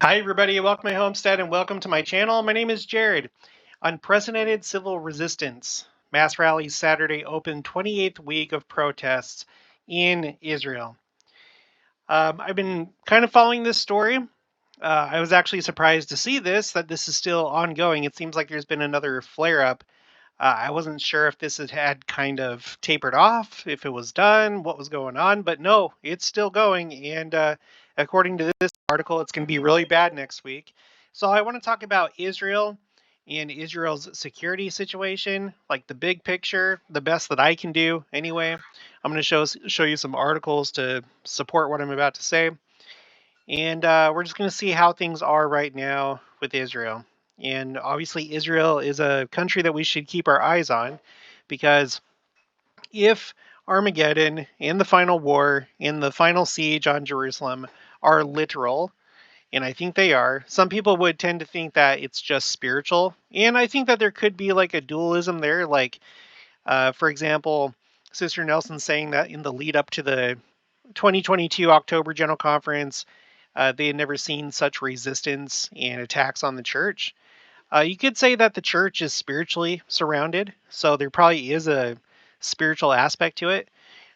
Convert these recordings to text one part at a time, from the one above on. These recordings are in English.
Hi, everybody. Welcome to my homestead and welcome to my channel. My name is Jared. Unprecedented civil resistance. Mass rallies Saturday open 28th week of protests in Israel. I've been kind of following this story. I was actually surprised to see that this is still ongoing. It seems like there's been another flare up. I wasn't sure if this had kind of tapered off, if it was done, what was going on, but no, it's still going. And according to this article, it's going to be really bad next week. So I want to talk about Israel and Israel's security situation, like the big picture, the best that I can do anyway. I'm going to show you some articles to support what I'm about to say. And we're just going to see how things are right now with Israel. And obviously, Israel is a country that we should keep our eyes on because if Armageddon and the final war and the final siege on Jerusalem are literal, and I think they are, some people would tend to think that it's just spiritual. And I think that there could be like a dualism there. Like, for example, Sister Nelson saying that in the lead up to the 2022 October General Conference, they had never seen such resistance and attacks on the church. You could say that the church is spiritually surrounded, so there probably is a spiritual aspect to it.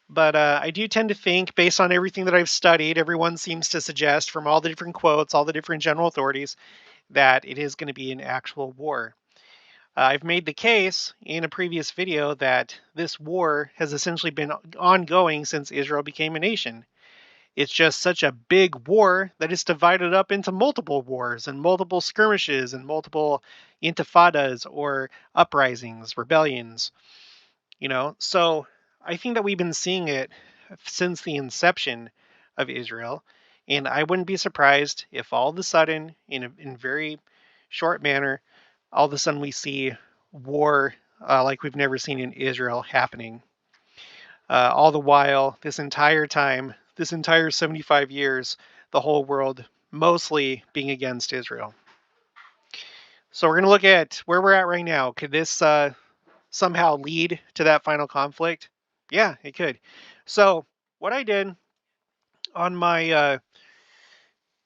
But I do tend to think, based on everything that I've studied, everyone seems to suggest from all the different quotes, all the different general authorities, that it is going to be an actual war. I've made the case in a previous video that this war has essentially been ongoing since Israel became a nation. It's just such a big war that it's divided up into multiple wars and multiple skirmishes and multiple intifadas or uprisings, rebellions, So I think that we've been seeing it since the inception of Israel. And I wouldn't be surprised if all of a sudden, in very short manner, all of a sudden we see war like we've never seen in Israel happening. All the while, this entire time, this entire 75 years, the whole world mostly being against Israel. So we're going to look at where we're at right now. Could this somehow lead to that final conflict? Yeah, it could. So what I did on my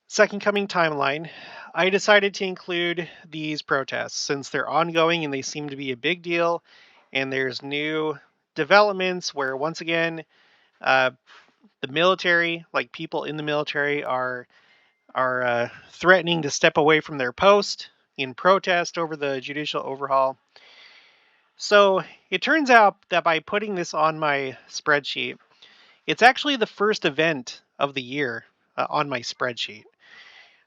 second coming timeline, I decided to include these protests since they're ongoing and they seem to be a big deal. And there's new developments where, once again, uh, the military, like people in the military, are threatening to step away from their post in protest over the judicial overhaul. So it turns out that by putting this on my spreadsheet, it's actually the first event of the year on my spreadsheet.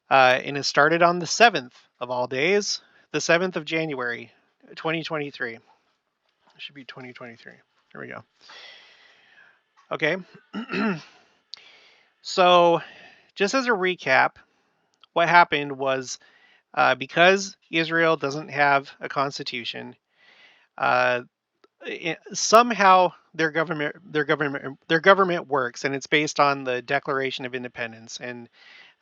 And it started on the 7th of all days, the 7th of January, 2023. It should be 2023. There we go. Okay. So just as a recap, what happened was because Israel doesn't have a constitution, somehow their government works, and it's based on the Declaration of Independence, and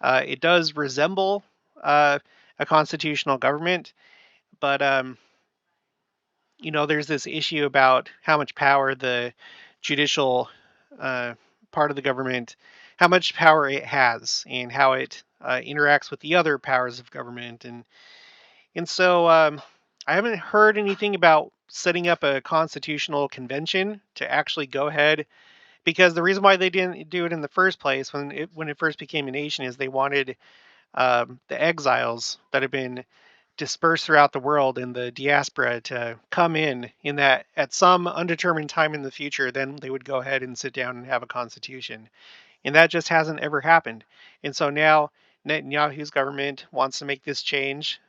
it does resemble a constitutional government, but there's this issue about how much power the judicial part of the government, how much power it has, and how it interacts with the other powers of government, and so I haven't heard anything about setting up a constitutional convention to actually go ahead, because the reason why they didn't do it in the first place when it first became a nation is they wanted the exiles that have been dispersed throughout the world in the diaspora to come in that at some undetermined time in the future, then they would go ahead and sit down and have a constitution. And that just hasn't ever happened. And so now Netanyahu's government wants to make this change,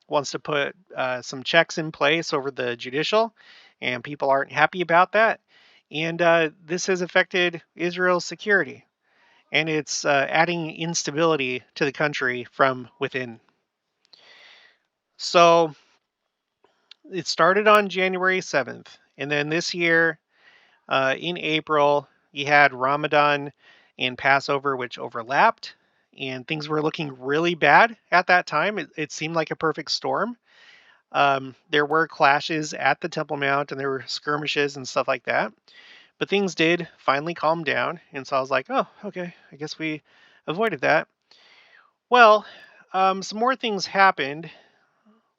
wants to put some checks in place over the judicial, and people aren't happy about that. And this has affected Israel's security, and it's adding instability to the country from within. So it started on January 7th, and then this year in April, you had Ramadan and Passover, which overlapped, and things were looking really bad at that time. It seemed like a perfect storm. There were clashes at the Temple Mount, and there were skirmishes and stuff like that. But things did finally calm down, and so I was like, oh, okay, I guess we avoided that. Well, some more things happened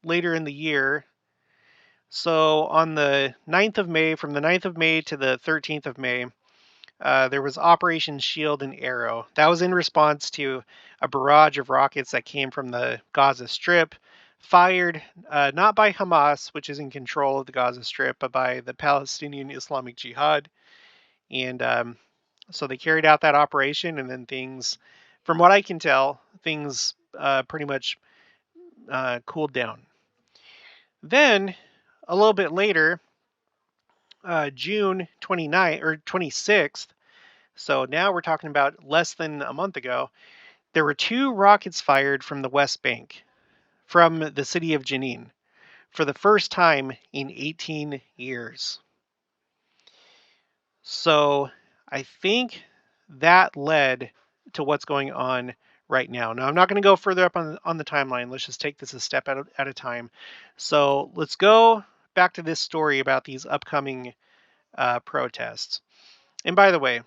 later in the year. So on the 9th of May, from the 9th of May to the 13th of May, there was Operation Shield and Arrow. That was in response to a barrage of rockets that came from the Gaza Strip, fired not by Hamas, which is in control of the Gaza Strip, but by the Palestinian Islamic Jihad. And so they carried out that operation, and then things, from what I can tell, things pretty much cooled down. Then, a little bit later, June 29th or 26th, so now we're talking about less than a month ago, there were 2 rockets fired from the West Bank, from the city of Jenin, for the first time in 18 years. So I think that led to what's going on right now. Now, I'm not going to go further up on the timeline. Let's just take this a step at a time. So let's go back to this story about these upcoming protests. And by the way,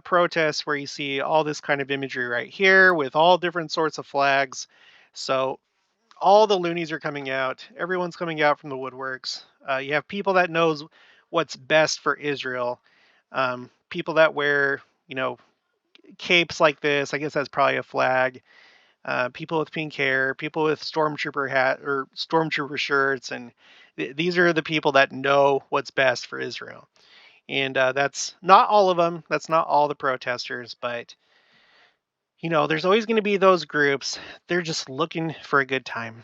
protests where you see all this kind of imagery right here with all different sorts of flags. So all the loonies are coming out. Everyone's coming out from the woodworks. You have people that knows what's best for Israel. People that wear, capes like this. I guess that's probably a flag. People with pink hair. People with stormtrooper hat or stormtrooper shirts, and these are the people that know what's best for Israel. And that's not all of them. That's not all the protesters, but there's always going to be those groups. They're just looking for a good time.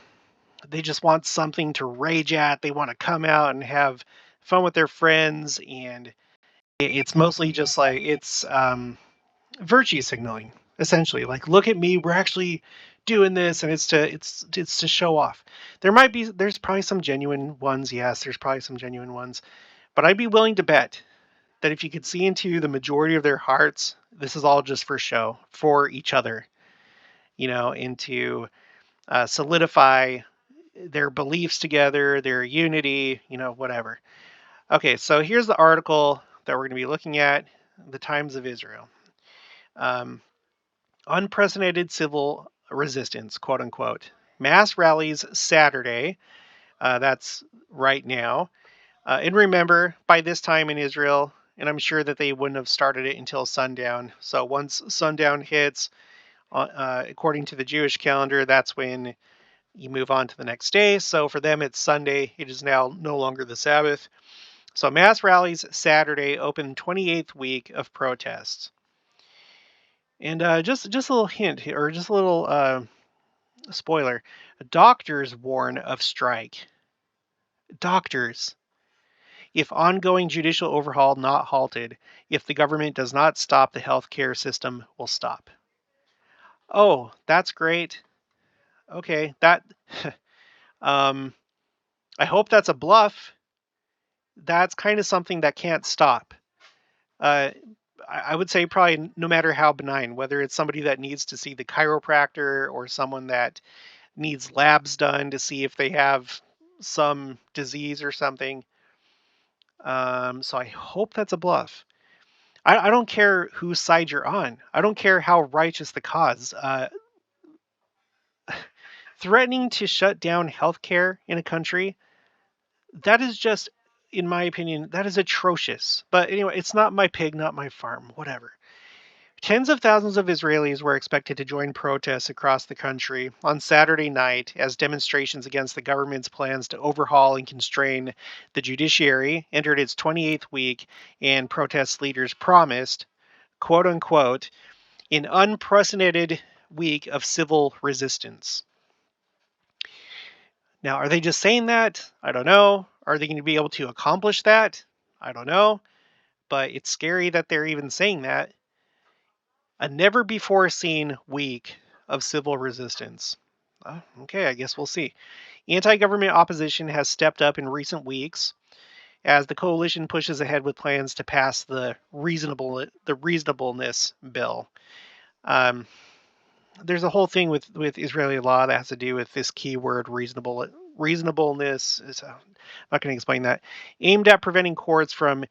They just want something to rage at. They want to come out and have fun with their friends, and it's mostly just like it's virtue signaling, essentially. Like, look at me, we're actually doing this, and it's to show off. There's probably some genuine ones. Yes, there's probably some genuine ones, but I'd be willing to bet that if you could see into the majority of their hearts, this is all just for show, for each other, and to solidify their beliefs together, their unity, whatever. Okay, so here's the article that we're going to be looking at, the Times of Israel. Unprecedented civil resistance, quote unquote. Mass rallies Saturday. That's right now. And remember, by this time in Israel, and I'm sure that they wouldn't have started it until sundown. So once sundown hits, according to the Jewish calendar, that's when you move on to the next day. So for them, it's Sunday. It is now no longer the Sabbath. So mass rallies Saturday open 28th week of protests. And just a little hint, or just a little spoiler. Doctors warn of strike. Doctors. If ongoing judicial overhaul not halted, if the government does not stop, the healthcare system will stop. Oh, that's great. Okay, that I hope that's a bluff. That's kind of something that can't stop. I would say probably no matter how benign, whether it's somebody that needs to see the chiropractor or someone that needs labs done to see if they have some disease or something. So I hope that's a bluff. I don't care whose side you're on. I don't care how righteous the cause. Threatening to shut down healthcare in a country, that is just, in my opinion, that is atrocious. But anyway, it's not my pig, not my farm, whatever. Tens of thousands of Israelis were expected to join protests across the country on Saturday night as demonstrations against the government's plans to overhaul and constrain the judiciary entered its 28th week, and protest leaders promised, quote unquote, an unprecedented week of civil resistance. Now, are they just saying that? I don't know. Are they going to be able to accomplish that? I don't know. But it's scary that they're even saying that. A never-before-seen week of civil resistance. Okay, I guess we'll see. Anti-government opposition has stepped up in recent weeks as the coalition pushes ahead with plans to pass the reasonableness bill. There's a whole thing with Israeli law that has to do with this key word, reasonableness. I'm not going to explain that. Aimed at preventing courts from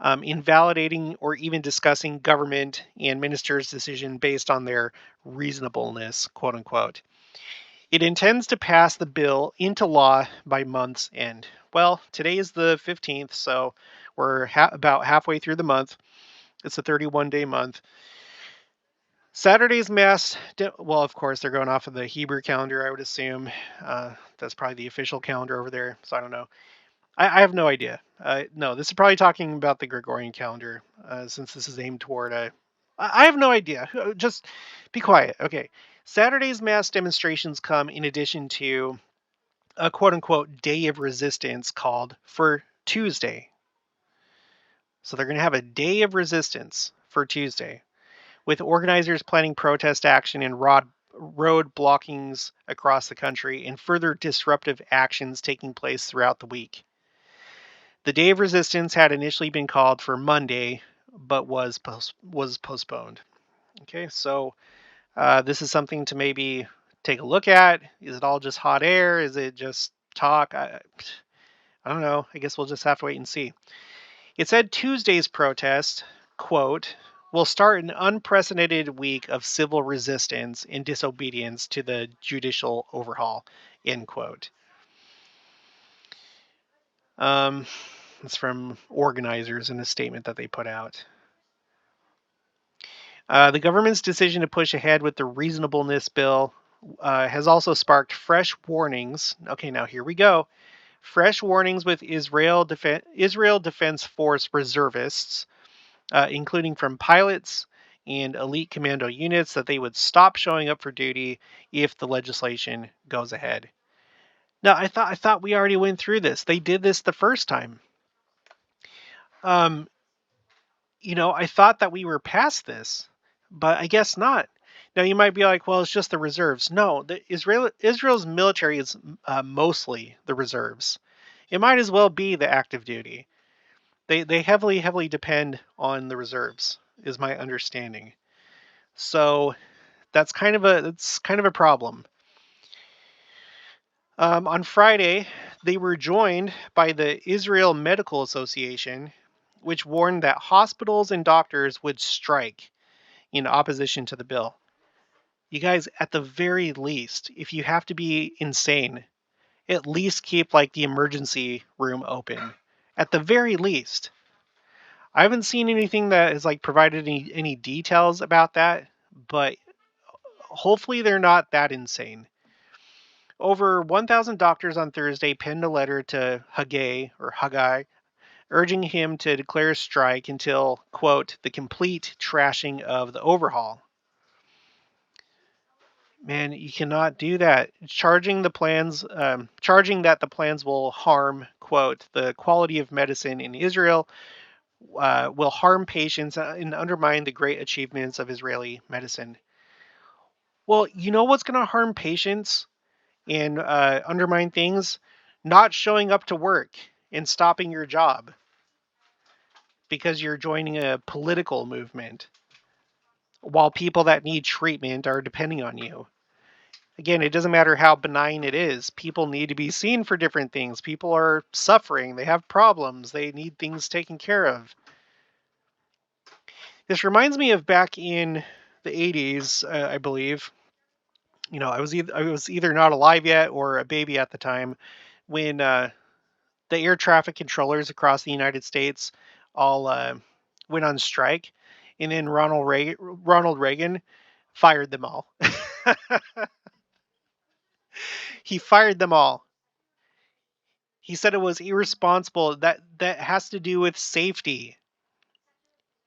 invalidating or even discussing government and ministers' decision based on their reasonableness, quote unquote. It intends to pass the bill into law by month's end. Well, today is the 15th, so we're about halfway through the month. It's a 31-day month. Saturday's mass, well, of course, they're going off of the Hebrew calendar, I would assume. That's probably the official calendar over there, so I don't know. I have no idea. No, this is probably talking about the Gregorian calendar, since this is aimed toward a. I have no idea. Just be quiet. Okay. Saturday's mass demonstrations come in addition to a quote unquote day of resistance called for Tuesday. So they're going to have a day of resistance for Tuesday, with organizers planning protest action and road blockings across the country and further disruptive actions taking place throughout the week. The Day of Resistance had initially been called for Monday, but was postponed. Okay, so this is something to maybe take a look at. Is it all just hot air? Is it just talk? I don't know. I guess we'll just have to wait and see. It said Tuesday's protest, quote, will start an unprecedented week of civil resistance and disobedience to the judicial overhaul, end quote. It's from organizers in a statement that they put out. The government's decision to push ahead with the reasonableness bill has also sparked fresh warnings. Okay, now here we go. Fresh warnings with Israel Defense Force reservists, including from pilots and elite commando units, that they would stop showing up for duty if the legislation goes ahead. Now, I thought we already went through this. They did this the first time. I thought that we were past this, but I guess not. Now you might be like, well, it's just the reserves. No, Israel's military is mostly the reserves. It might as well be the active duty. They heavily depend on the reserves, is my understanding. So that's kind of a problem. On Friday, they were joined by the Israel Medical Association, which warned that hospitals and doctors would strike in opposition to the bill. You guys, at the very least, if you have to be insane, at least keep like the emergency room open. At the very least. I haven't seen anything that has like provided any details about that, but hopefully they're not that insane. Over 1,000 doctors on Thursday penned a letter to Haggai, urging him to declare a strike until, quote, the complete trashing of the overhaul. Man, you cannot do that. Charging that the plans will harm, quote, the quality of medicine in Israel, will harm patients and undermine the great achievements of Israeli medicine. Well, you know what's going to harm patients and undermine things? Not showing up to work and stopping your job because you're joining a political movement while people that need treatment are depending on you. Again, it doesn't matter how benign it is. People need to be seen for different things. People are suffering. They have problems. They need things taken care of. This reminds me of back in the 80s, I believe. I was either not alive yet or a baby at the time when the air traffic controllers across the United States all went on strike, and then Ronald Reagan fired them all. He fired them all. He said it was irresponsible. That has to do with safety.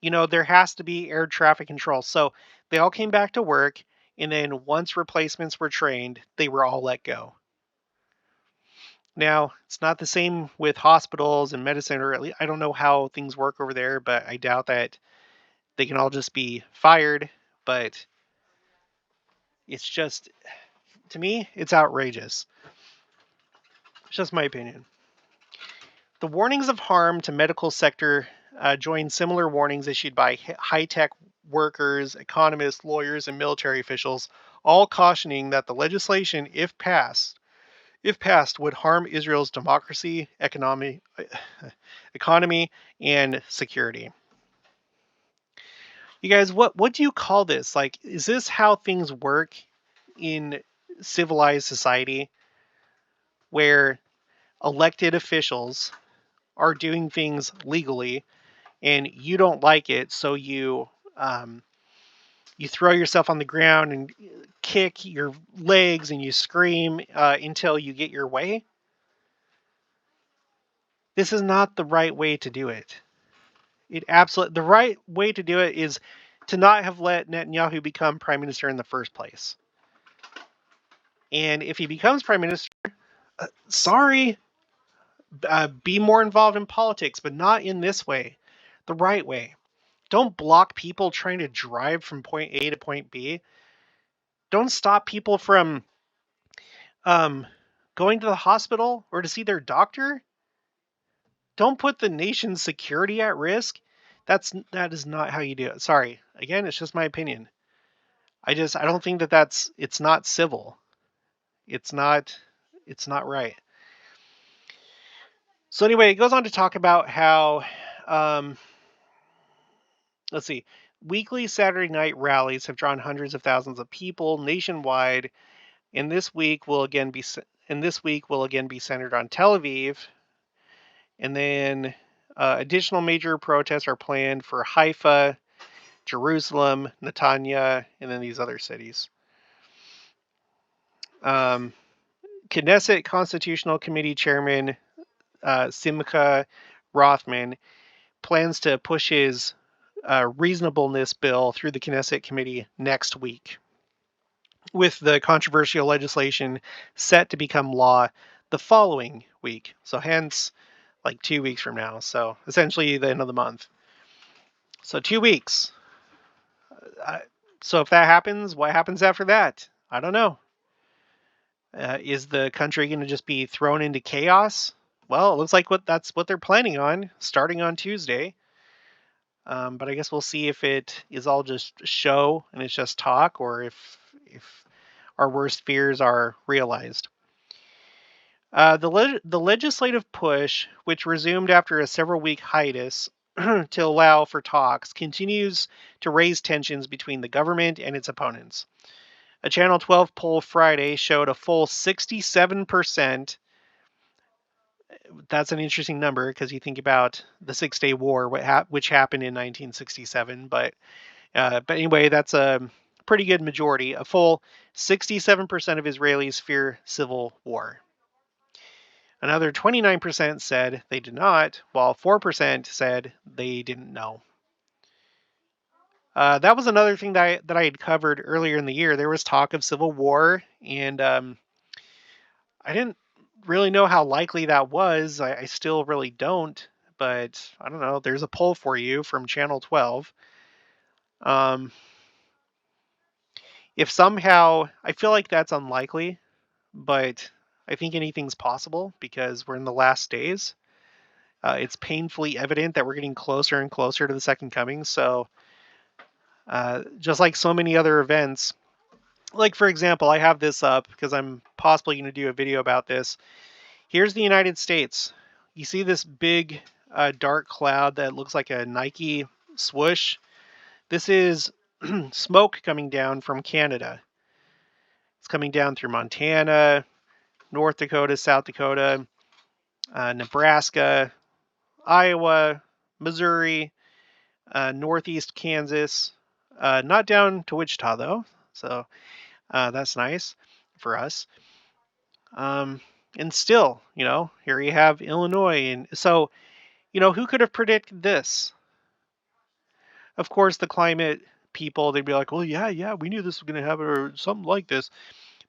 There has to be air traffic control. So they all came back to work, and then once replacements were trained, they were all let go. Now, it's not the same with hospitals and medicine, or at least I don't know how things work over there, but I doubt that they can all just be fired. But it's just, to me, it's outrageous. It's just my opinion. The warnings of harm to medical sector join similar warnings issued by high-tech workers, economists, lawyers, and military officials, all cautioning that the legislation, if passed, if passed, would harm Israel's democracy, economy, and security. You guys, what do you call this? Like, is this how things work in civilized society, where elected officials are doing things legally, and you don't like it, so you throw yourself on the ground and kick your legs and you scream until you get your way? This is not the right way to do it. The right way to do it is to not have let Netanyahu become prime minister in the first place. And if he becomes prime minister, sorry, be more involved in politics, but not in this way, the right way. Don't block people trying to drive from point A to point B. Don't stop people from going to the hospital or to see their doctor. Don't put the nation's security at risk. That is not how you do it. Sorry. Again, it's just my opinion. I don't think it's not civil. It's not right. So anyway, it goes on to talk about how let's see. Weekly Saturday night rallies have drawn hundreds of thousands of people nationwide, and this week will again be centered on Tel Aviv. And then additional major protests are planned for Haifa, Jerusalem, Netanya, and then these other cities. Knesset Constitutional Committee Chairman Simcha Rothman plans to push his reasonableness bill through the Knesset committee next week, with the controversial legislation set to become law the following week. So hence, like 2 weeks from now. So essentially the end of the month. So 2 weeks. So if that happens, what happens after that? I don't know. Is the country going to just be thrown into chaos? Well, it looks like that's what they're planning on, starting on Tuesday. But I guess we'll see if it is all just show and it's just talk, or if our worst fears are realized. The legislative push, which resumed after a several-week hiatus to allow for talks, continues to raise tensions between the government and its opponents. A Channel 12 poll Friday showed a full 67%. That's an interesting number because you think about the Six-Day War, which happened in 1967. But anyway, that's a pretty good majority. A full 67% of Israelis fear civil war. Another 29% said they did not, while 4% said they didn't know. That was another thing that I had covered earlier in the year. There was talk of civil war, and I didn't really know how likely that was. I still really don't, but I don't know. There's a poll for you from Channel 12. If somehow, I feel like that's unlikely, but I think anything's possible because we're in the last days. It's painfully evident that we're getting closer and closer to the second coming. So just like so many other events, like for example, I have this up because I'm possibly going to do a video about this. Here's the United States. You see this big dark cloud that looks like a Nike swoosh? This is smoke coming down from Canada. It's coming down through Montana, North Dakota, South Dakota, Nebraska, Iowa, Missouri, northeast Kansas, not down to Wichita though, so that's nice for us. And still, here you have Illinois, and so, who could have predicted this? Of course, the climate people, they'd be like, well, yeah, we knew this was going to happen or something like this.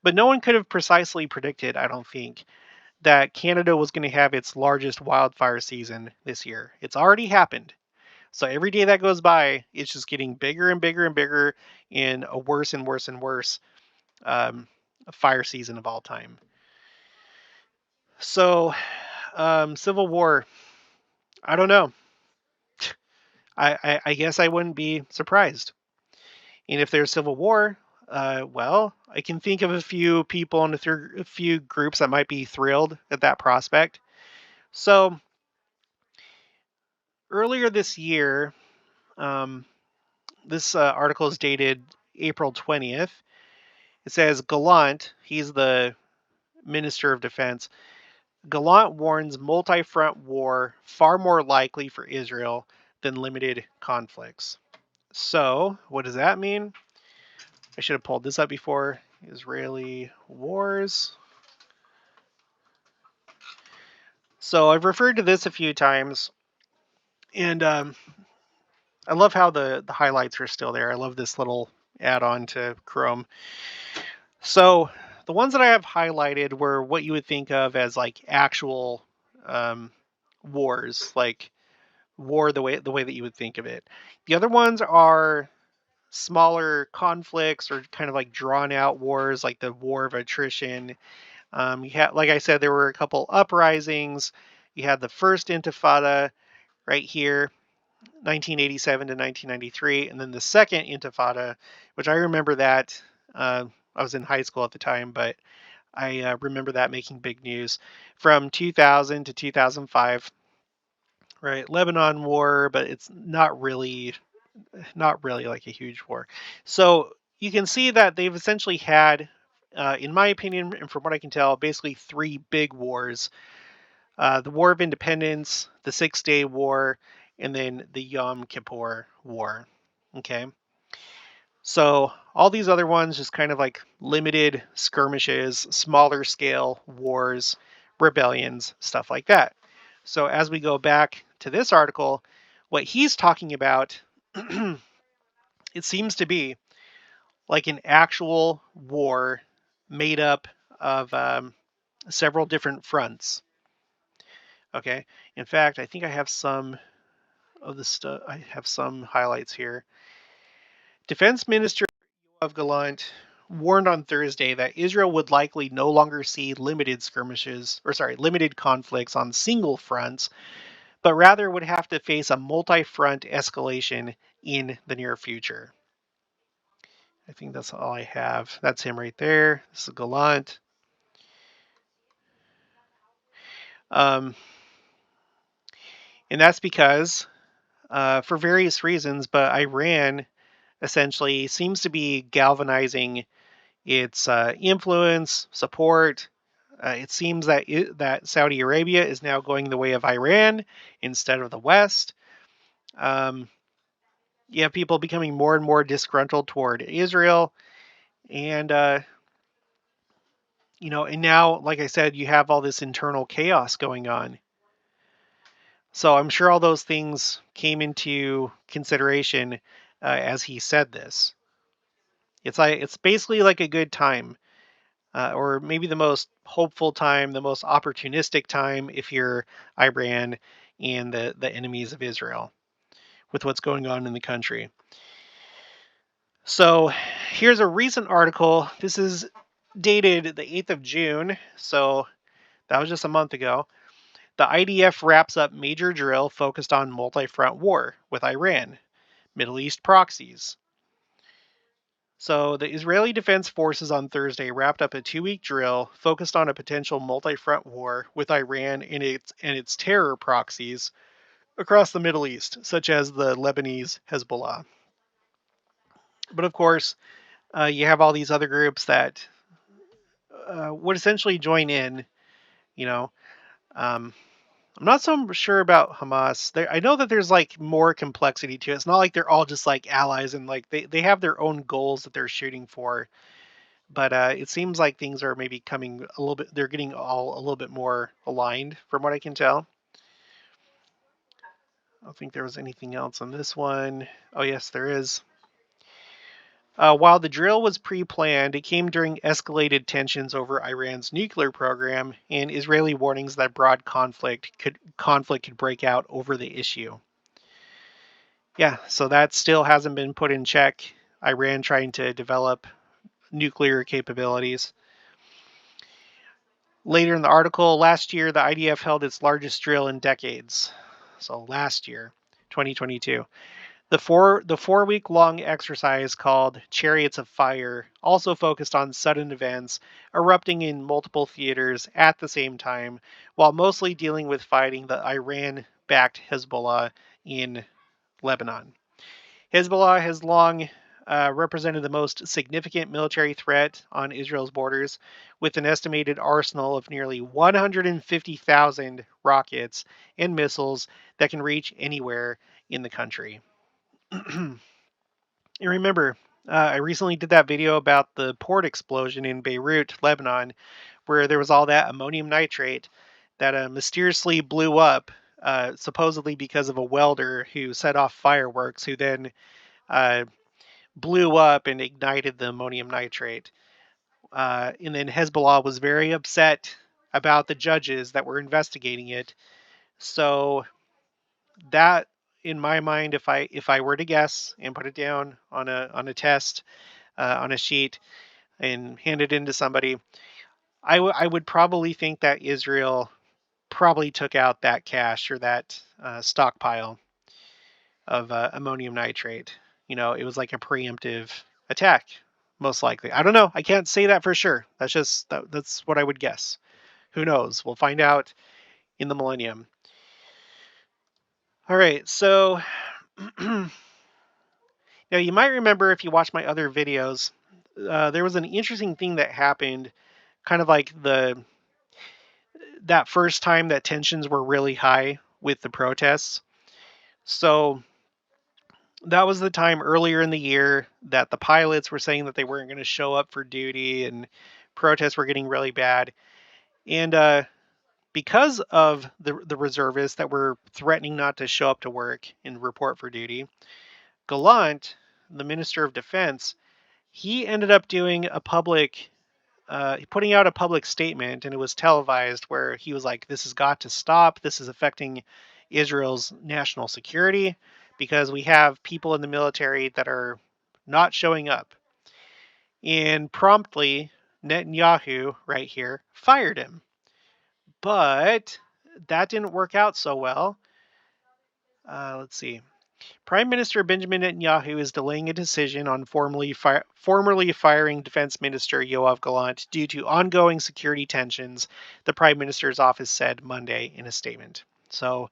But no one could have precisely predicted, I don't think, that Canada was going to have its largest wildfire season this year. It's already happened. So every day that goes by, it's just getting bigger and bigger and bigger in a worse and worse and worse fire season of all time. So, Civil War, I don't know. I guess I wouldn't be surprised. And if there's civil war, Well, I can think of a few people and a few groups that might be thrilled at that prospect. So earlier this year, um, this article is dated April 20th. It says Gallant, he's the Minister of Defense. Gallant warns multi-front war far more likely for Israel than limited conflicts. So, what does that mean? I should have pulled this up before. Israeli wars. So, I've referred to this a few times, and I love how the highlights are still there. I love this little add-on to Chrome. So, the ones that I have highlighted were what you would think of as like actual um, wars, like war the way that you would think of it. The other ones are smaller conflicts or kind of like drawn out wars, like the War of Attrition. You had, like I said, there were a couple uprisings. You had the first Intifada right here, 1987 to 1993, and then the second Intifada, which I remember that. I was in high school at the time, but I remember that making big news from 2000 to 2005. Right, Lebanon War, but it's not really like a huge war. So you can see that they've essentially had, in my opinion, and from what I can tell, basically three big wars: the War of Independence, the Six-Day War, and then the Yom Kippur War. Okay. So all these other ones just kind of like limited skirmishes, smaller scale wars, rebellions, stuff like that. So as we go back to this article, what he's talking about, it seems to be like an actual war made up of several different fronts. Okay. In fact, I think I have some of the stuff. I have some highlights here. Defense Minister of Gallant warned on Thursday that Israel would likely no longer see limited conflicts on single fronts, but rather would have to face a multi-front escalation in the near future. I think that's all I have. That's him right there. This is Gallant. Um, and that's because, for various reasons, but Iran essentially seems to be galvanizing its influence, support. It seems that Saudi Arabia is now going the way of Iran instead of the West. Um, you have people becoming more and more disgruntled toward Israel, and and now, like I said, you have all this internal chaos going on. So I'm sure all those things came into consideration as he said this. It's basically like a good time, or maybe the most hopeful time, the most opportunistic time if you're Iran and the enemies of Israel with what's going on in the country. So here's a recent article. This is dated the 8th of June, so that was just a month ago. The IDF wraps up major drill focused on multi-front war with Iran, Middle East proxies. So the Israeli Defense Forces on Thursday wrapped up a 2-week drill focused on a potential multi-front war with Iran and its terror proxies across the Middle East, such as the Lebanese Hezbollah. But of course, you have all these other groups that would essentially join in. You know, um, I'm not so sure about Hamas. I know that there's like more complexity to it. It's not like they're all just like allies and like they have their own goals that they're shooting for. But it seems like things are maybe coming a little bit, they're getting all a little bit more aligned from what I can tell. I don't think there was anything else on this one. Oh, yes, there is. While the drill was pre-planned, it came during escalated tensions over Iran's nuclear program and Israeli warnings that broad conflict could break out over the issue. Yeah, so that still hasn't been put in check. Iran trying to develop nuclear capabilities. Later in the article, last year the IDF held its largest drill in decades. So last year, 2022. The 4 week long exercise called Chariots of Fire also focused on sudden events erupting in multiple theaters at the same time, while mostly dealing with fighting the Iran-backed Hezbollah in Lebanon. Hezbollah has long represented the most significant military threat on Israel's borders, with an estimated arsenal of nearly 150,000 rockets and missiles that can reach anywhere in the country. You remember, I recently did that video about the port explosion in Beirut, Lebanon, where there was all that ammonium nitrate that mysteriously blew up, supposedly because of a welder who set off fireworks, who then uh, blew up and ignited the ammonium nitrate. And then Hezbollah was very upset about the judges that were investigating it. So that, in my mind, if I were to guess and put it down on a test, on a sheet, and hand it in to somebody, I would probably think that Israel probably took out that cache or that stockpile of ammonium nitrate. It was like a preemptive attack, most likely. I don't know. I can't say that for sure. That's what I would guess. Who knows? We'll find out in the millennium. All right, so now you might remember, if you watched my other videos, there was an interesting thing that happened, kind of like that first time that tensions were really high with the protests. So that was the time earlier in the year that the pilots were saying that they weren't going to show up for duty, and protests were getting really bad. And because of the reservists that were threatening not to show up to work and report for duty, Gallant, the Minister of Defense, he ended up doing putting out a public statement, and it was televised, where he was like, "This has got to stop. This is affecting Israel's national security, because we have people in the military that are not showing up." And promptly, Netanyahu, right here, fired him. But that didn't work out so well. Let's see. Prime Minister Benjamin Netanyahu is delaying a decision on formerly firing Defense Minister Yoav Gallant due to ongoing security tensions, the Prime Minister's office said Monday in a statement. So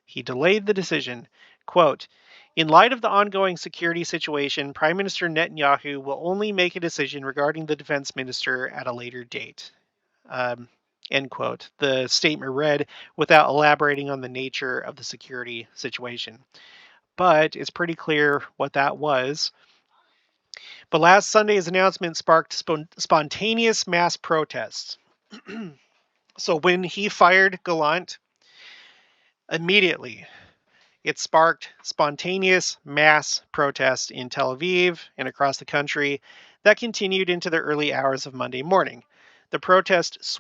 he delayed the decision. Quote, "In light of the ongoing security situation, Prime Minister Netanyahu will only make a decision regarding the defense minister at a later date." End quote. The statement read, without elaborating on the nature of the security situation. But it's pretty clear what that was. But last Sunday's announcement sparked spontaneous mass protests. So when he fired Gallant, immediately it sparked spontaneous mass protests in Tel Aviv and across the country that continued into the early hours of Monday morning. The protests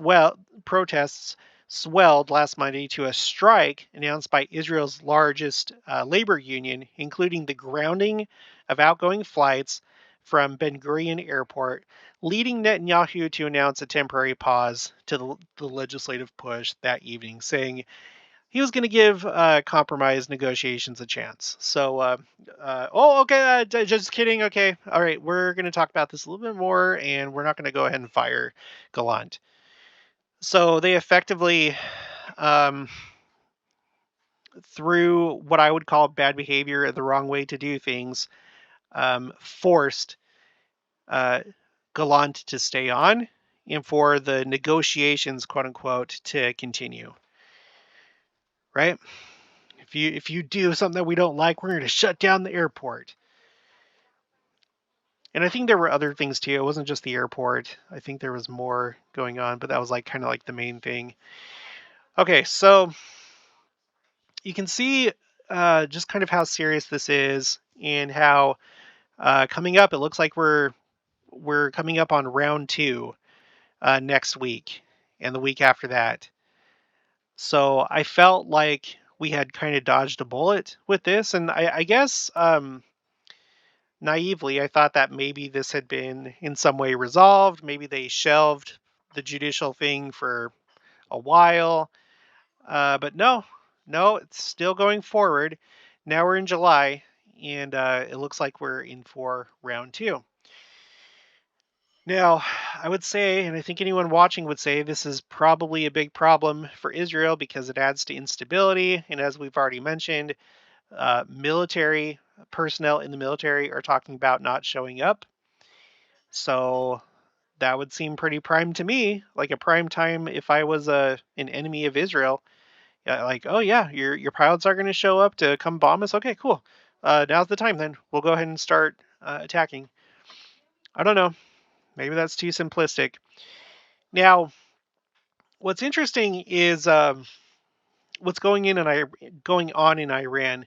swelled last Monday to a strike announced by Israel's largest labor union, including the grounding of outgoing flights from Ben Gurion Airport, leading Netanyahu to announce a temporary pause to the legislative push that evening, saying he was going to give compromise negotiations a chance. So, okay, just kidding. Okay, all right, we're going to talk about this a little bit more, and we're not going to go ahead and fire Gallant. So they effectively, through what I would call bad behavior, the wrong way to do things, forced Gallant to stay on and for the negotiations, quote unquote, to continue. Right? If you do something that we don't like, we're going to shut down the airport. And I think there were other things too. It wasn't just the airport. I think there was more going on, but that was kind of like the main thing. Okay, so you can see just kind of how serious this is, and how coming up, it looks like we're coming up on round 2 next week and the week after that. So I felt like we had kind of dodged a bullet with this, and I guess naively I thought that maybe this had been in some way resolved. Maybe they shelved the judicial thing for a while, but no, it's still going forward. Now we're in July, and it looks like we're in for round two. Now, I would say, and I think anyone watching would say, this is probably a big problem for Israel because it adds to instability. And as we've already mentioned, military personnel in the military are talking about not showing up. So that would seem pretty prime to me, like a prime time if I was an enemy of Israel. Yeah, like, oh yeah, your pilots are going to show up to come bomb us. Okay, cool. Now's the time. Then we'll go ahead and start attacking. I don't know. Maybe that's too simplistic. Now, what's interesting is what's going on in Iran.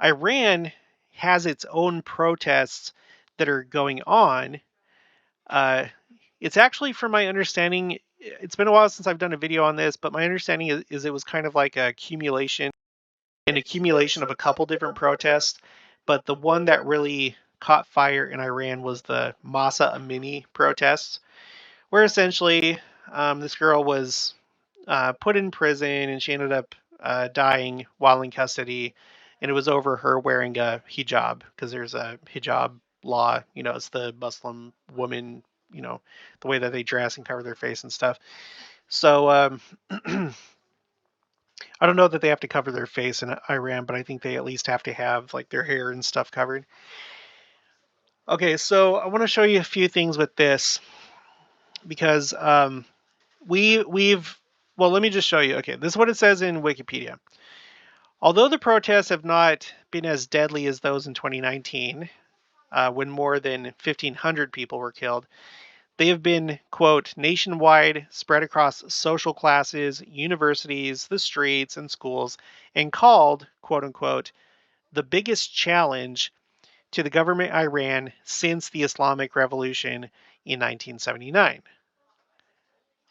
Iran has its own protests that are going on. Uh, it's actually, from my understanding, it's been a while since I've done a video on this, but my understanding is it was kind of like an accumulation of a couple different protests. But the one that really caught fire in Iran was the Masa Amini protests, where essentially this girl was put in prison and she ended up dying while in custody. And it was over her wearing a hijab because there's a hijab law. It's the Muslim woman, the way that they dress and cover their face and stuff. So I don't know that they have to cover their face in Iran, but I think they at least have to have like their hair and stuff covered. Okay, so I want to show you a few things with this because we've well, let me just show you. Okay, this is what it says in Wikipedia. Although the protests have not been as deadly as those in 2019, when more than 1,500 people were killed, they have been, quote, nationwide, spread across social classes, universities, the streets, and schools, and called, quote unquote, the biggest challenge to the government Iran since the Islamic Revolution in 1979.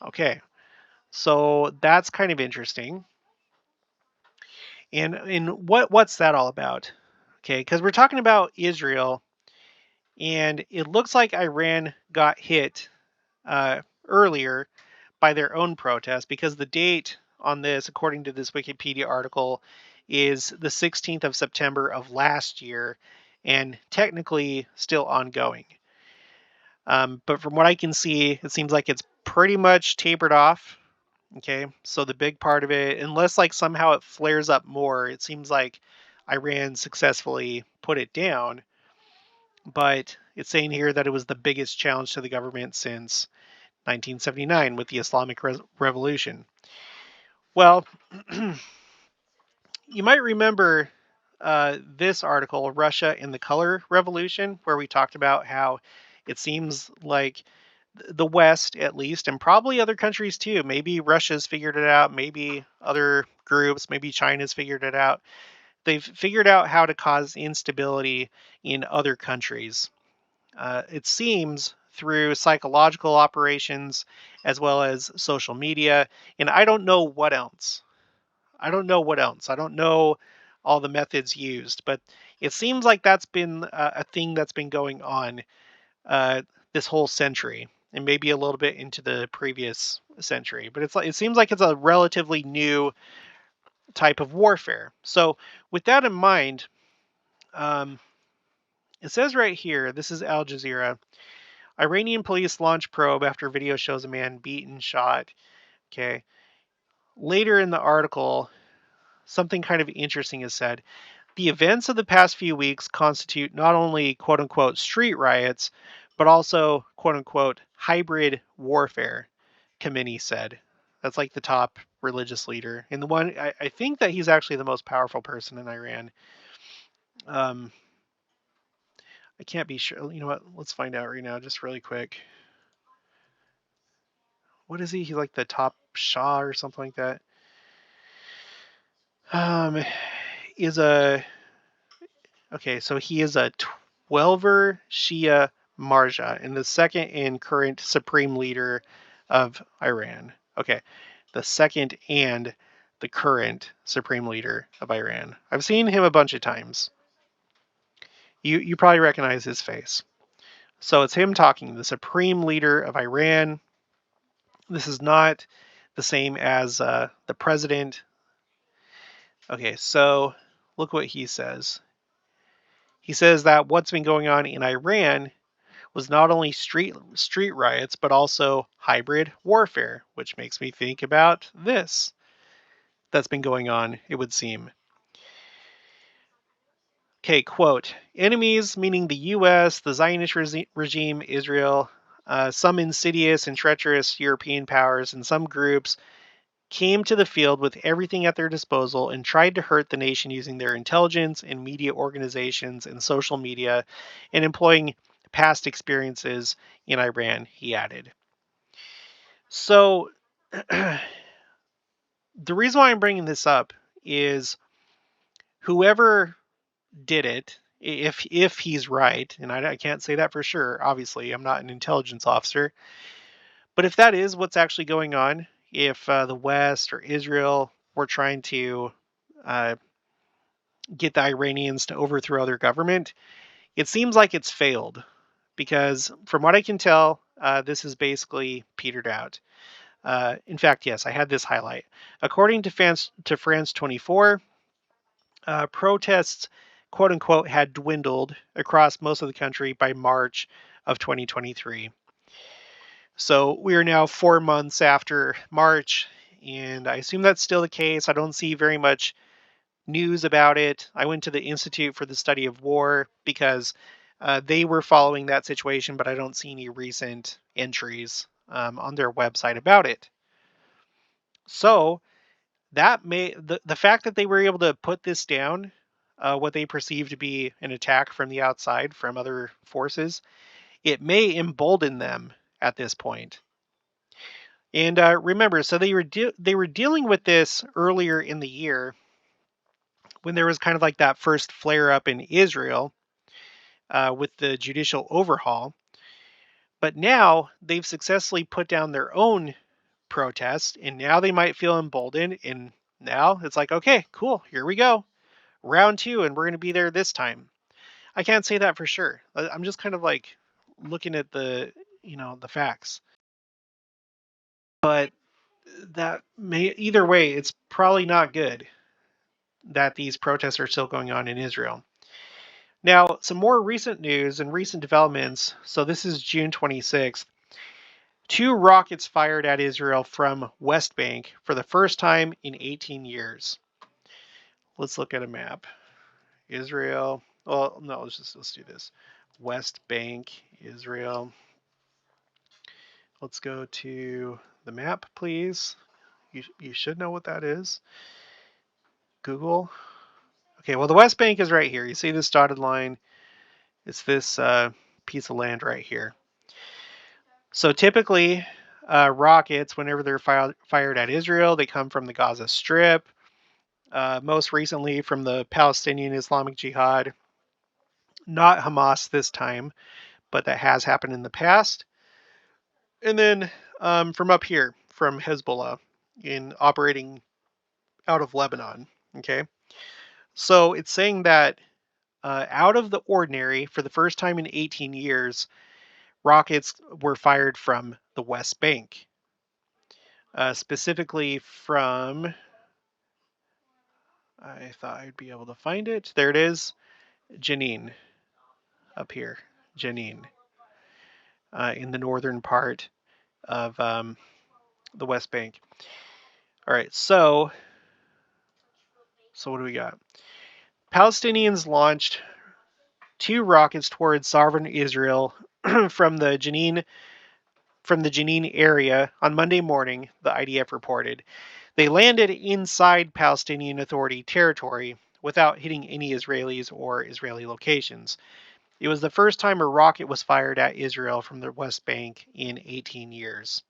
Okay, so that's kind of interesting. And what's that all about? Okay, because we're talking about Israel, and it looks like Iran got hit earlier by their own protest because the date on this, according to this Wikipedia article, is the 16th of September of last year and technically still ongoing. But from what I can see, it seems like it's pretty much tapered off. Okay, so the big part of it, unless like somehow it flares up more, it seems like Iran successfully put it down. But it's saying here that it was the biggest challenge to the government since 1979 with the Islamic Revolution. Well, you might remember this article, Russia and the Color Revolution, where we talked about how it seems like the West, at least, and probably other countries too. Maybe Russia's figured it out. Maybe other groups, maybe China's figured it out. They've figured out how to cause instability in other countries. It seems through psychological operations as well as social media. And I don't know what else. I don't know what else. I don't know all the methods used, but it seems like that's been a thing that's been going on uh, this whole century and maybe a little bit into the previous century. But it seems like it's a relatively new type of warfare. So with that in mind, um, it says right here, this is Al Jazeera. Iranian police launch probe after video shows a man beaten, shot. Okay. Later in the article, something kind of interesting is said. The events of the past few weeks constitute not only quote unquote street riots, but also quote unquote hybrid warfare, Khamenei said. That's like the top religious leader. And the one, I think that he's actually the most powerful person in Iran. Um, I can't be sure. You know what? Let's find out right now, just really quick. What is he? He's like the top Shah or something like that. Is a Okay, so he is a 12er Shia Marja and the second and current supreme leader of Iran. Okay, the second and the current supreme leader of Iran. I've seen him a bunch of times. You probably recognize his face. So it's him talking, the supreme leader of Iran. This is not the same as the president. Okay, so look what he says. He says that what's been going on in Iran was not only street riots, but also hybrid warfare, which makes me think about this that's been going on, it would seem. Okay, quote, enemies, meaning the U.S., the Zionist regime, Israel, some insidious and treacherous European powers, and some groups came to the field with everything at their disposal and tried to hurt the nation using their intelligence and media organizations and social media and employing past experiences in Iran, he added. So, the reason why I'm bringing this up is whoever did it, if he's right, and I can't say that for sure, obviously, I'm not an intelligence officer, but if that is what's actually going on, if the West or Israel were trying to uh, get the Iranians to overthrow their government, it seems like it's failed because, from what I can tell, this is basically petered out. In fact, yes, I had this highlight. According to France 24, protests, quote unquote, had dwindled across most of the country by March of 2023. So we are now 4 months after March, and I assume that's still the case. I don't see very much news about it. I went to the Institute for the Study of War because they were following that situation, but I don't see any recent entries on their website about it. So that the fact that they were able to put this down, what they perceive to be an attack from the outside from other forces, it may embolden them at this point. And remember, so they were dealing with this earlier in the year when there was kind of like that first flare up in Israel with the judicial overhaul. But now they've successfully put down their own protest, and now they might feel emboldened. And now it's like, okay, cool, here we go, round two, and we're going to be there this time. I can't say that for sure. I'm just kind of like looking at the facts. But that may either way, it's probably not good that these protests are still going on in Israel. Now, some more recent news and recent developments. So this is June 26th. 2 rockets fired at Israel from West Bank for the first time in 18 years. Let's look at a map. Israel. Well, no, let's do this. West Bank, Israel. Let's go to the map, please. You should know what that is. Google. Okay, well, the West Bank is right here. You see this dotted line? It's this piece of land right here. So typically, rockets, whenever they're fired at Israel, they come from the Gaza Strip, most recently from the Palestinian Islamic Jihad. Not Hamas this time, but that has happened in the past. And then from up here, from Hezbollah, in operating out of Lebanon. Okay, so it's saying that out of the ordinary, for the first time in 18 years, rockets were fired from the West Bank, specifically from. I thought I'd be able to find it. There it is, Jenin, up here, Jenin, in the northern part of the West Bank. All right, so what do we got? Palestinians launched 2 rockets towards sovereign Israel from the Jenin area on Monday morning, the IDF reported. They landed inside Palestinian Authority territory without hitting any Israelis or Israeli locations. It was the first time a rocket was fired at Israel from the West Bank in 18 years.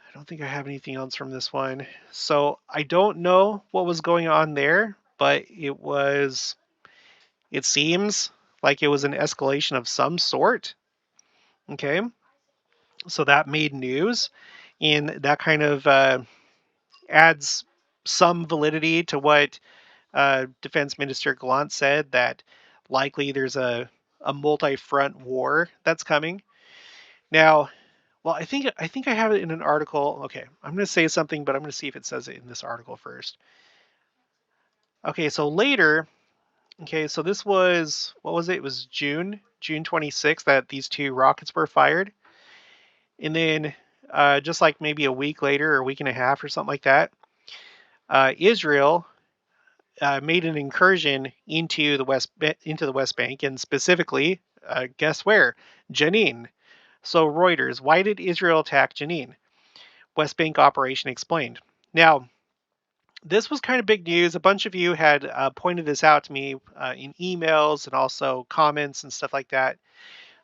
I don't think I have anything else from this one. So I don't know what was going on there, but it seems like it was an escalation of some sort. Okay. So that made news, and that kind of adds some validity to what Defense Minister Gallant said, that likely there's a multi-front war that's coming. Now, well, I think I have it in an article. Okay, I'm going to say something, but I'm going to see if it says it in this article first. Okay, so later, Okay, so this was, what was it? It was June 26th that these two rockets were fired. And then just like maybe a week later or a week and a half or something like that, Israel made an incursion into the West Bank, and specifically, guess where? Jenin. So Reuters, why did Israel attack Jenin? West Bank operation explained. Now, this was kind of big news. A bunch of you had pointed this out to me in emails and also comments and stuff like that.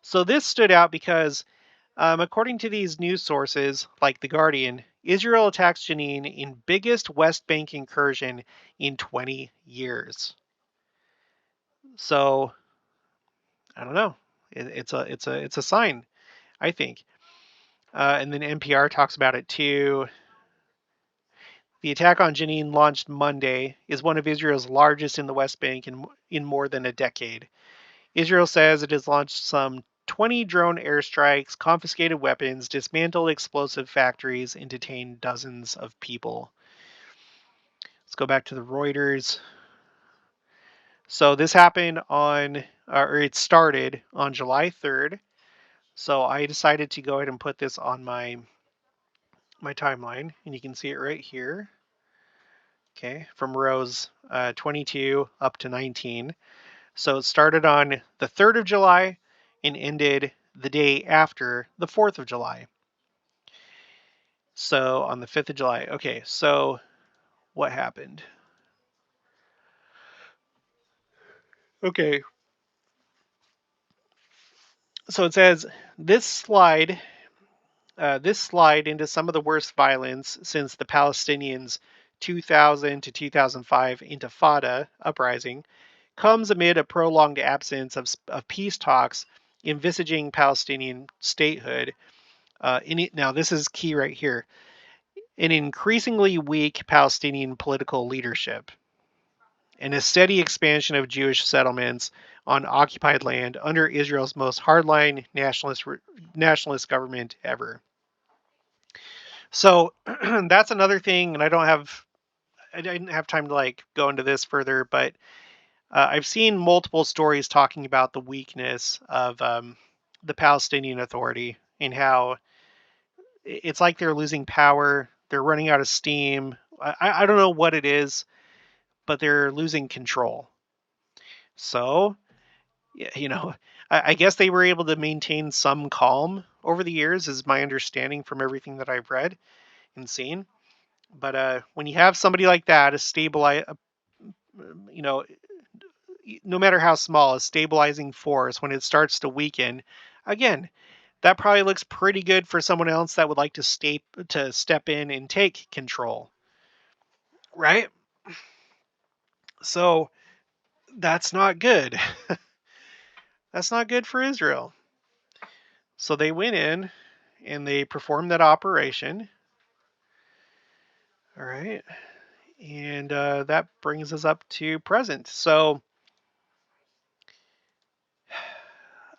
So this stood out because, according to these news sources, like The Guardian, Israel attacks Jenin in biggest West Bank incursion in 20 years. So I don't know. It's a sign, I think. And then NPR talks about it too. The attack on Jenin, launched Monday, is one of Israel's largest in the West Bank in more than a decade. Israel says it has launched some 20 drone airstrikes, confiscated weapons, dismantled explosive factories, and detained dozens of people. Let's go back to the Reuters. So this happened or it started on July 3rd. So I decided to go ahead and put this on my timeline, and you can see it right here. Okay, from rows 22 up to 19. So it started on the 3rd of July and ended the day after the 4th of July. So on the 5th of July. Okay, so what happened? Okay, so it says this slide into some of the worst violence since the Palestinians' 2000 to 2005 Intifada uprising comes amid a prolonged absence of peace talks envisaging Palestinian statehood. Now, this is key right here: an increasingly weak Palestinian political leadership, and a steady expansion of Jewish settlements on occupied land under Israel's most hardline nationalist government ever. So that's another thing, and I didn't have time to like go into this further, but I've seen multiple stories talking about the weakness of the Palestinian Authority and how it's like they're losing power, they're running out of steam. I don't know what it is, but they're losing control. So, you know, I guess they were able to maintain some calm over the years, is my understanding from everything that I've read and seen. But when you have somebody like that, a stabilize, you know, no matter how small, a stabilizing force, when it starts to weaken, again, that probably looks pretty good for someone else that would like to step in and take control, right? So that's not good. That's not good for Israel. So they went in and they performed that operation. All right. And that brings us up to present. So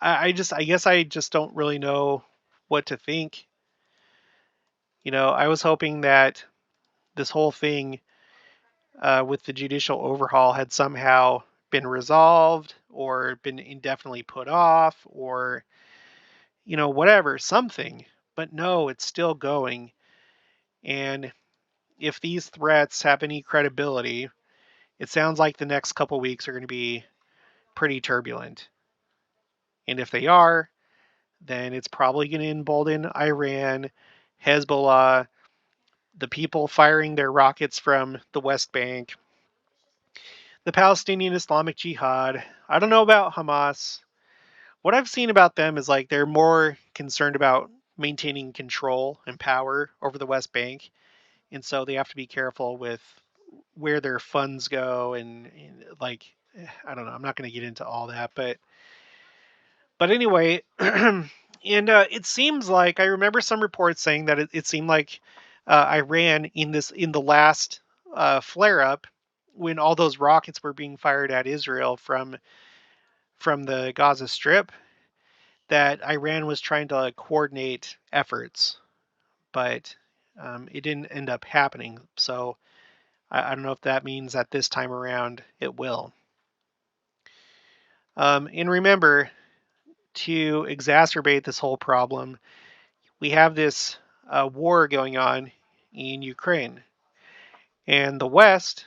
I guess I just don't really know what to think. I was hoping that this whole thing with the judicial overhaul had somehow been resolved or been indefinitely put off or, whatever, something. But no, it's still going. And if these threats have any credibility, it sounds like the next couple weeks are going to be pretty turbulent. And if they are, then it's probably going to embolden Iran, Hezbollah, the people firing their rockets from the West Bank, the Palestinian Islamic Jihad. I don't know about Hamas. What I've seen about them is like they're more concerned about maintaining control and power over the West Bank. And so they have to be careful with where their funds go and like I don't know. I'm not going to get into all that, but anyway, and it seems like I remember some reports saying that it seemed like Iran in the last flare up when all those rockets were being fired at Israel from the Gaza Strip, that Iran was trying to like, coordinate efforts, but it didn't end up happening. So I don't know if that means that this time around it will. And remember, to exacerbate this whole problem, we have this war going on in Ukraine. And the West,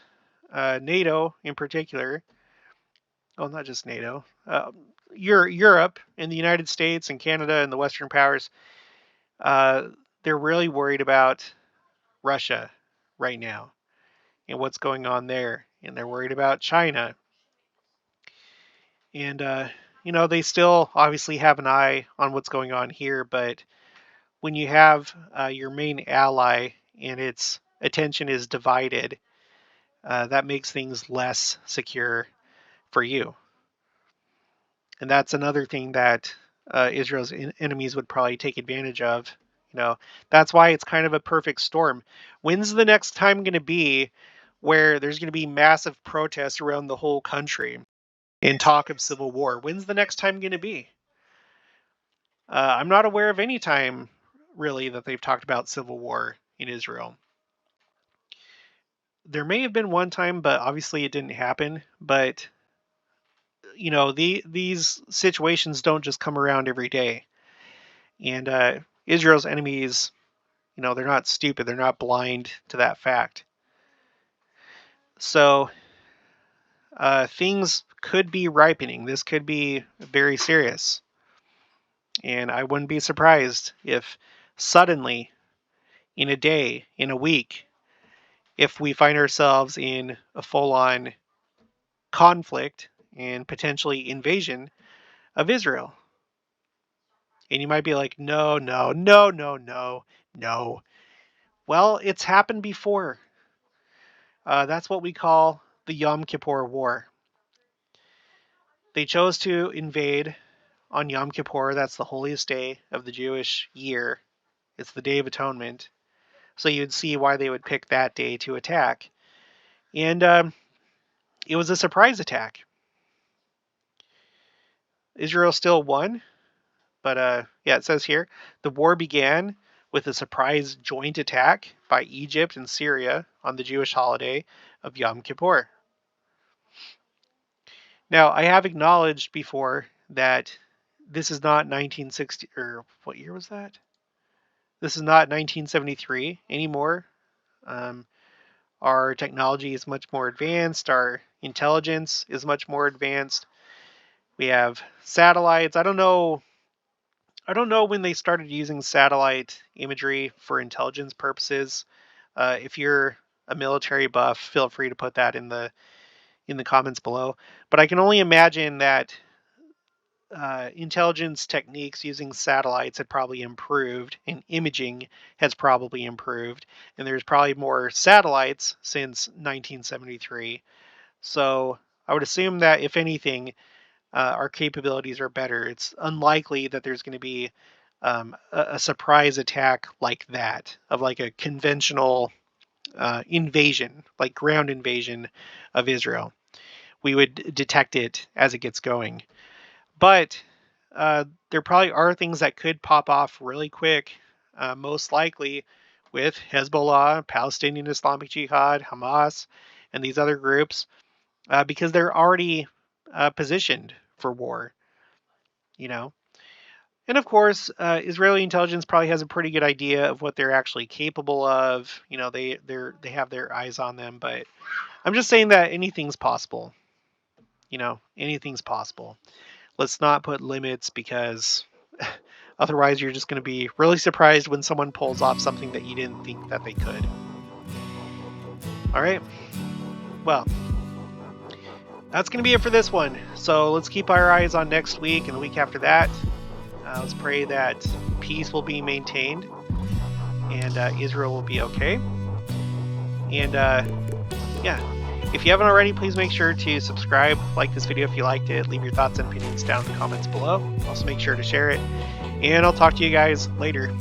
NATO in particular, well, not just NATO, Europe and the United States and Canada and the Western powers, uh, they're really worried about Russia right now and what's going on there. And they're worried about China. And, they still obviously have an eye on what's going on here. But when you have your main ally and its attention is divided, that makes things less secure for you. And that's another thing that Israel's enemies would probably take advantage of. That's why it's kind of a perfect storm. When's the next time going to be where there's going to be massive protests around the whole country and talk of civil war? When's the next time going to be? I'm not aware of any time, really, that they've talked about civil war in Israel. There may have been one time, but obviously it didn't happen. But these situations don't just come around every day. And Israel's enemies, they're not stupid. They're not blind to that fact. So things could be ripening. This could be very serious. And I wouldn't be surprised if suddenly, in a day, in a week, if we find ourselves in a full-on conflict and potentially invasion of Israel. And you might be like, no. Well, it's happened before. That's what we call the Yom Kippur War. They chose to invade on Yom Kippur. That's the holiest day of the Jewish year. It's the Day of Atonement. So you'd see why they would pick that day to attack. And it was a surprise attack. Israel still won. But it says here, the war began with a surprise joint attack by Egypt and Syria on the Jewish holiday of Yom Kippur. Now, I have acknowledged before that this is not 1960, or what year was that? This is not 1973 anymore. Our technology is much more advanced. Our intelligence is much more advanced. We have satellites. I don't know when they started using satellite imagery for intelligence purposes. If you're a military buff, feel free to put that in the comments below. But I can only imagine that intelligence techniques using satellites had probably improved, and imaging has probably improved, and there's probably more satellites since 1973. So I would assume that, if anything, our capabilities are better. It's unlikely that there's going to be a surprise attack like that, of like a conventional invasion, like ground invasion of Israel. We would detect it as it gets going. But there probably are things that could pop off really quick, most likely with Hezbollah, Palestinian Islamic Jihad, Hamas, and these other groups, because they're already positioned for war, And of course, Israeli intelligence probably has a pretty good idea of what they're actually capable of. They have their eyes on them, but I'm just saying that anything's possible. Anything's possible. Let's not put limits, because otherwise you're just going to be really surprised when someone pulls off something that you didn't think that they could. All right. Well, that's going to be it for this one. So let's keep our eyes on next week and the week after that. Let's pray that peace will be maintained and Israel will be okay. And if you haven't already, please make sure to subscribe, like this video if you liked it, leave your thoughts and opinions down in the comments below. Also make sure to share it. And I'll talk to you guys later.